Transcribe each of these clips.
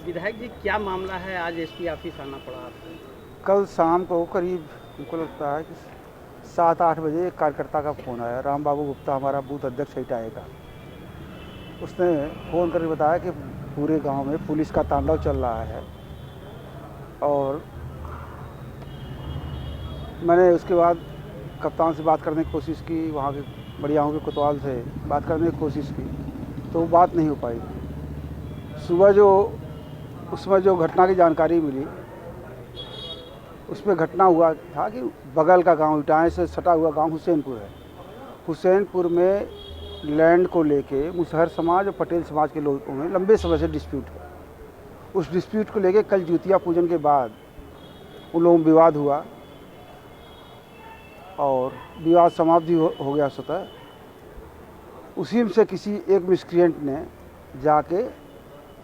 विधायक जी, क्या मामला है, आज एसपी ऑफिस आना पड़ा आपको? कल शाम को करीब हमको लगता है कि 7-8 बजे एक कार्यकर्ता का फ़ोन आया। राम बाबू गुप्ता हमारा बूथ अध्यक्ष इटाए का। उसने फ़ोन करके बताया कि पूरे गांव में पुलिस का तांडव चल रहा है। और मैंने उसके बाद कप्तान से बात करने की कोशिश की, वहाँ के बढ़ियाओं के कोतवाल से बात करने की कोशिश की, तो बात नहीं हो पाई। सुबह उसमें जो घटना की जानकारी मिली, उसमें घटना हुआ था कि बगल का गांव इटाएँ से सटा हुआ गांव हुसैनपुर है। हुसैनपुर में लैंड को लेके मुसहर समाज और पटेल समाज के लोगों में लंबे समय से डिस्प्यूट है। उस डिस्प्यूट को लेके कल ज्योतिया पूजन के बाद उन लोगों में विवाद हुआ और विवाद समाप्ति हो गया स्वतः। उसी में से किसी एक मिसक्रिएंट ने जाके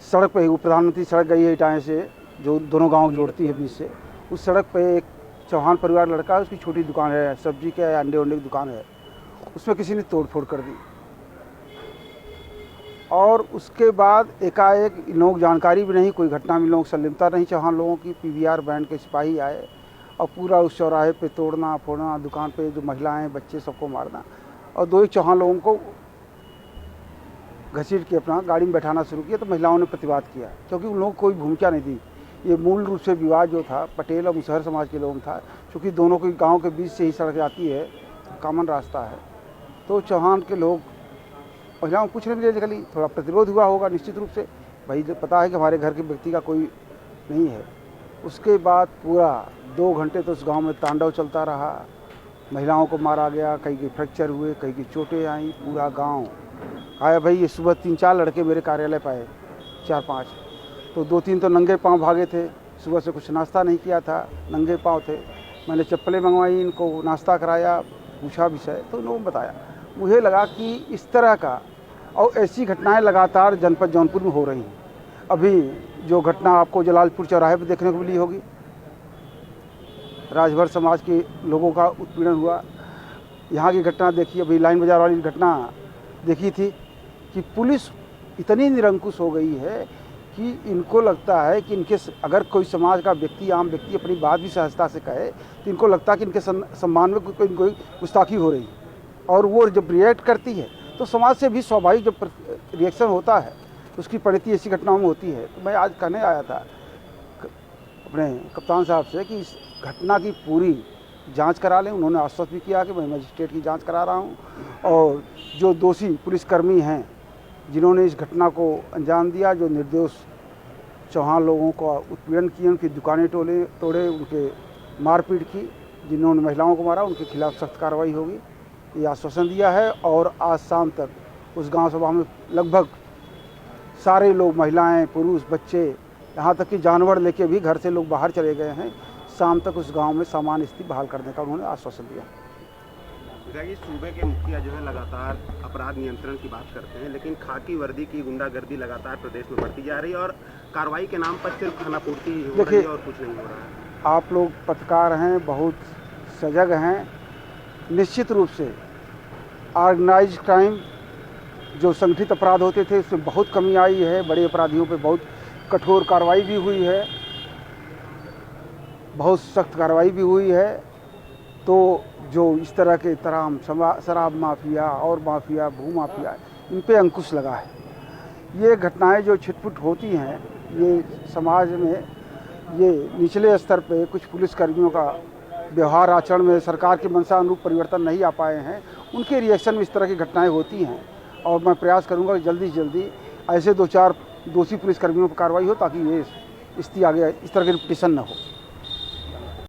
सड़क पे, वो प्रधानमंत्री सड़क गई है इटाएँ से जो दोनों गांव जोड़ती है बीच से, उस सड़क पे एक चौहान परिवार लड़का है, उसकी छोटी दुकान है, सब्जी के अंडे वंडे की दुकान है, उसमें किसी ने तोड़फोड़ कर दी। और उसके बाद एकाएक लोग जानकारी भी नहीं, कोई घटना में लोग संलिप्तता नहीं चौहान लोगों की। पीवीआर बैंड के सिपाही आए और पूरा उस चौराहे पे तोड़ना फोड़ना, दुकान पे जो महिलाएं बच्चे सबको मारना, और 2 चौहान लोगों को घसीट के अपना गाड़ी में बैठाना शुरू किया। तो महिलाओं ने प्रतिवाद किया, क्योंकि उन लोगों को कोई भूमिका नहीं दी। ये मूल रूप से विवाद जो था पटेल और मुसहर समाज के लोगों में था, क्योंकि दोनों के गांव के बीच से ही सड़क जाती है, कॉमन रास्ता है। तो चौहान के लोग महिलाओं को कुछ नहीं मिले, खाली थोड़ा प्रतिरोध हुआ होगा निश्चित रूप से, भाई जब पता है कि हमारे घर के व्यक्ति का कोई नहीं है। उसके बाद पूरा 2 घंटे तो उस गाँव में तांडव चलता रहा। महिलाओं को मारा गया, कहीं के फ्रैक्चर हुए, कहीं की चोटें आई। पूरा गाँव आया। भाई ये सुबह 3-4 लड़के मेरे कार्यालय पाए, 4-5, तो 2-3 तो नंगे पांव भागे थे। सुबह से कुछ नाश्ता नहीं किया था, नंगे पांव थे। मैंने चप्पलें मंगवाई, इनको नाश्ता कराया, पूछा विषय, तो लोगों ने बताया। मुझे लगा कि इस तरह का और ऐसी घटनाएं लगातार जनपद जौनपुर में हो रही हैं। अभी जो घटना आपको जलालपुर चौराहे पर देखने को मिली होगी, राजभर समाज के लोगों का उत्पीड़न हुआ। यहाँ की घटना देखी, अभी लाइन बाजार वाली घटना देखी थी कि पुलिस इतनी निरंकुश हो गई है कि इनको लगता है कि इनके अगर कोई समाज का व्यक्ति, आम व्यक्ति अपनी बात भी सहजता से कहे, तो इनको लगता है कि इनके सम्मान में कोई गुस्ताखी हो रही है। और वो जब रिएक्ट करती है तो समाज से भी स्वाभाविक जब रिएक्शन होता है, उसकी परिणति ऐसी घटनाओं में होती है। तो मैं आज कहने आया था अपने कप्तान साहब से कि इस घटना की पूरी जांच करा लें। उन्होंने आश्वस्त भी किया कि मैं मजिस्ट्रेट की जांच करा रहा हूं, और जो दोषी पुलिसकर्मी हैं जिन्होंने इस घटना को अंजाम दिया, जो निर्दोष चौहान लोगों को उत्पीड़न किए, उनकी दुकानें तोड़े, उनके मारपीट की, जिन्होंने महिलाओं को मारा, उनके खिलाफ सख्त कार्रवाई होगी, ये आश्वासन दिया है। और आज शाम तक उस गांव सभा में लगभग सारे लोग, महिलाएं, पुरुष, बच्चे, यहाँ तक कि जानवर लेके भी घर से लोग बाहर चले गए हैं। शाम तक उस गांव में सामान्य स्थिति बहाल करने का उन्होंने आश्वासन दिया। विधायक, सूबे के मुखिया जो है लगातार अपराध नियंत्रण की बात करते हैं, लेकिन खाकी वर्दी की गुंडागर्दी लगातार प्रदेश में बढ़ती जा रही है और कार्रवाई के नाम पर सिर्फ खानापूर्ति हो रही है और कुछ नहीं हो रहा है। आप लोग पत्रकार हैं, बहुत सजग हैं। निश्चित रूप से ऑर्गेनाइज क्राइम, जो संगठित अपराध होते थे, उसमें बहुत कमी आई है। बड़े अपराधियों पे बहुत कठोर कार्रवाई भी हुई है, बहुत सख्त कार्रवाई भी हुई है। तो जो इस तरह के तराम शराब माफिया और माफिया, भू माफिया, इन पे अंकुश लगा है। ये घटनाएं जो छिटपुट होती हैं, ये समाज में, ये निचले स्तर पे कुछ पुलिसकर्मियों का व्यवहार आचरण में सरकार की मंशा अनुरूप परिवर्तन नहीं आ पाए हैं, उनके रिएक्शन में इस तरह की घटनाएं होती हैं। और मैं प्रयास करूंगा कि जल्दी से जल्दी ऐसे 2-4 दोषी पुलिसकर्मियों पर कार्रवाई हो, ताकि ये स्थिति आगे इस तरह की रिपीटिशन न हो।